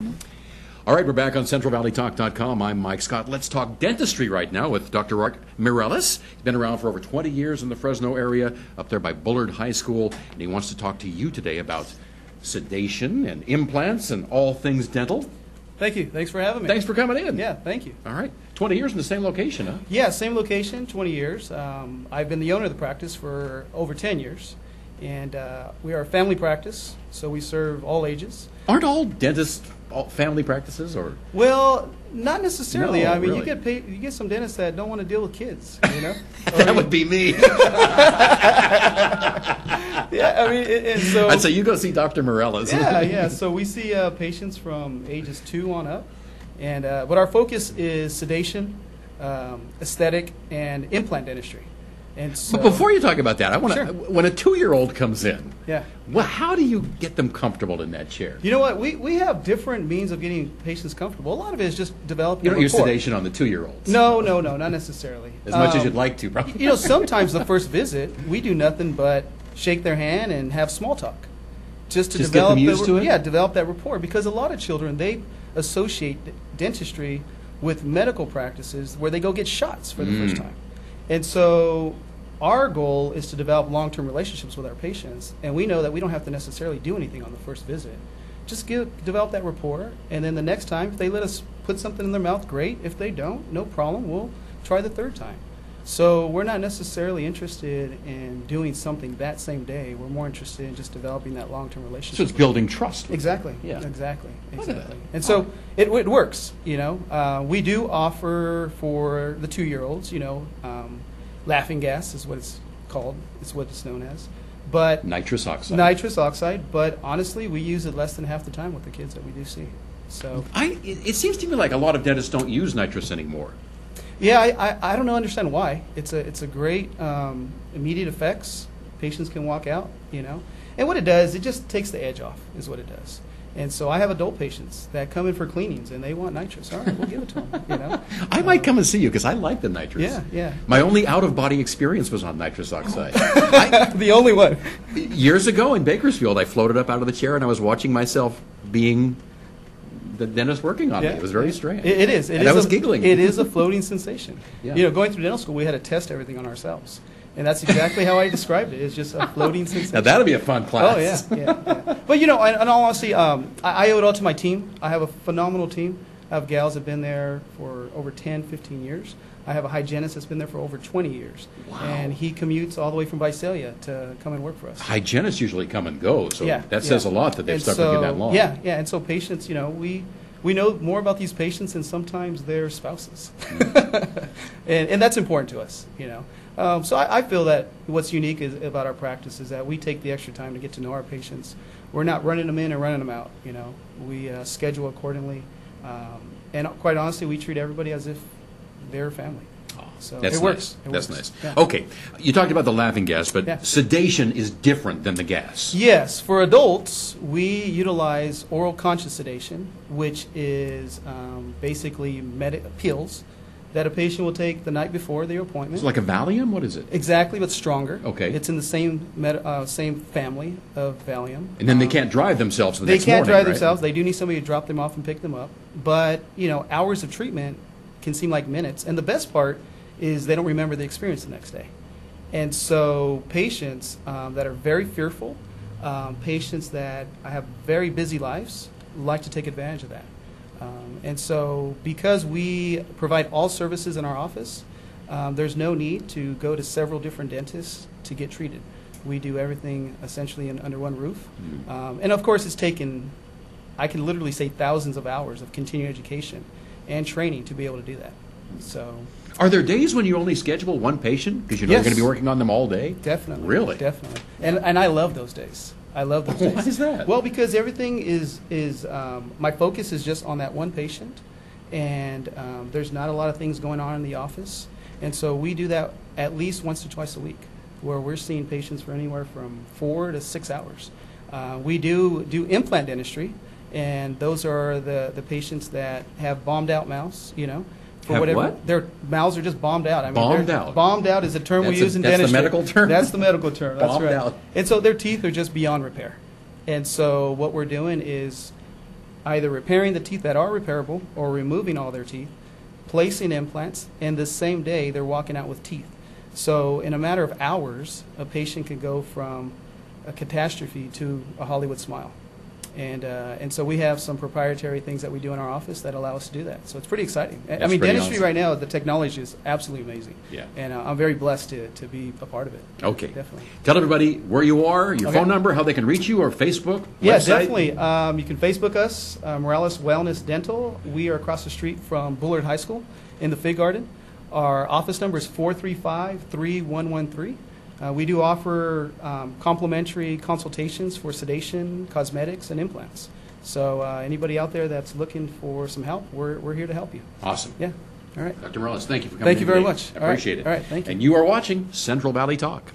All right, we're back on CentralValleyTalk.com. I'm Mike Scott. Let's talk dentistry right now with Dr. Mirelez. He's been around for over 20 years in the Fresno area, up there by Bullard High School, and he wants to talk to you today about sedation and implants and all things dental. Thank you. Thanks for having me. Thanks for coming in. Yeah, thank you. All right. 20 years in the same location, huh? Yeah, same location, 20 years. I've been the owner of the practice for over 10 years. And we are a family practice, so we serve all ages. Aren't all dentists family practices, or? Well, not necessarily. No, I mean, really. you get some dentists that don't want to deal with kids, you know? That would be me. Yeah, I mean, and so... I'd say you go see Dr. Mirelez. Yeah. So we see patients from ages 2 on up. And but our focus is sedation, aesthetic, and implant dentistry. And so, But before you talk about that, I want to. Sure. When a 2-year-old comes in, yeah. well, how do you get them comfortable in that chair? You know what? We have different means of getting patients comfortable. A lot of it is just developing You don't use rapport. sedation on the 2-year-olds. No, not necessarily. As much as you'd like to, probably. You know, sometimes the first visit, we do nothing but shake their hand and have small talk. Just to Just develop get them used to it? Yeah, develop that rapport. Because a lot of children, they associate dentistry with medical practices where they go get shots for the first time. And so our goal is to develop long-term relationships with our patients, and we know that we don't have to necessarily do anything on the first visit. Just develop that rapport, and then the next time, if they let us put something in their mouth, great. If they don't, no problem. We'll try the third time. So we're not necessarily interested in doing something that same day. We're more interested in just developing that long-term relationship. So it's building trust. Exactly. Yeah. Exactly. Look at that. And so it works. You know, we do offer for the 2-year-olds. You know, laughing gas is what it's called. It's what it's known as. But Nitrous oxide. Nitrous oxide. But honestly, we use it less than half the time with the kids that we do see. So It seems to me like a lot of dentists don't use nitrous anymore. yeah, I don't understand why. It's a great immediate effects. Patients can walk out. You know, and what it does, it just takes the edge off. Is what it does. And so I have adult patients that come in for cleanings, and they want nitrous. All right, we'll give it to them, you know. I might come and see you because I like the nitrous. Yeah. My only out-of-body experience was on nitrous oxide. The only one. Years ago in Bakersfield, I floated up out of the chair, and I was watching myself being the dentist working on me. It was very strange. It is. And I was giggling. It is a floating sensation. Yeah. You know, going through dental school, we had to test everything on ourselves. And that's exactly how I described it. It's just a floating sensation. Now, that'll be a fun class. Oh, yeah. But, you know, in all honesty, I owe it all to my team. I have a phenomenal team. I have gals that have been there for over 10, 15 years. I have a hygienist that's been there for over 20 years. Wow. And he commutes all the way from Visalia to come and work for us. Hygienists usually come and go, so that says a lot that they've And stuck so, with you that long. Yeah. And so patients, you know, we know more about these patients than sometimes their spouses. and that's important to us, you know. So I feel that what's unique about our practice is that we take the extra time to get to know our patients. We're not running them in and running them out, you know. We schedule accordingly. And quite honestly, we treat everybody as if they're family. So That's it works. nice. That's nice. Yeah. Okay, you talked about the laughing gas, but Yeah. sedation is different than the gas. Yes, for adults, we utilize oral conscious sedation, which is basically pills that a patient will take the night before their appointment. It's like a Valium? What is it? Exactly, but stronger. Okay. It's in the same family of Valium. And then they can't drive themselves the They next can't morning, drive right? themselves. They do need somebody to drop them off and pick them up. But, you know, hours of treatment can seem like minutes. And the best part is they don't remember the experience the next day. And so patients that are very fearful, patients that have very busy lives, like to take advantage of that. And so because we provide all services in our office, there's no need to go to several different dentists to get treated. We do everything essentially under one roof. And of course it's taken, I can literally say thousands of hours of continuing education and training to be able to do that. So, Are there days when you only schedule one patient because you know you're Yes. going to be working on them all day? definitely. Really? Definitely. And I love those days. I love those days. Why is that? Well, because everything is my focus is just on that one patient, and there's not a lot of things going on in the office, and so we do that at least once or twice a week, where we're seeing patients for anywhere from 4 to 6 hours. We do implant dentistry, and those are the patients that have bombed out mouths, you know. For Have whatever, what? their mouths are just bombed out. I mean, Bombed they're- out? Bombed out is a term we That's use in that's the dentistry. medical term? That's the medical term. That's Bombed right. out. And so their teeth are just beyond repair. And so what we're doing is either repairing the teeth that are repairable or removing all their teeth, placing implants, and the same day they're walking out with teeth. So in a matter of hours, a patient can go from a catastrophe to a Hollywood smile. And so we have some proprietary things that we do in our office that allow us to do that. So it's pretty exciting. I mean, dentistry right now, the technology is absolutely amazing. Yeah. And I'm very blessed to be a part of it. Okay. Definitely. Tell everybody where you are, your phone number, how they can reach you, or Facebook, Yeah, website. definitely. You can Facebook us, Mirelez Wellness Dental. We are across the street from Bullard High School in the Fig Garden. Our office number is 435-3113. We do offer complimentary consultations for sedation, cosmetics, and implants. So anybody out there that's looking for some help, we're here to help you. Awesome. Yeah. All right. Dr. Mirelez, thank you for coming Thank you in very today. much. I appreciate it. All right. Thank you. And you are watching Central Valley Talk.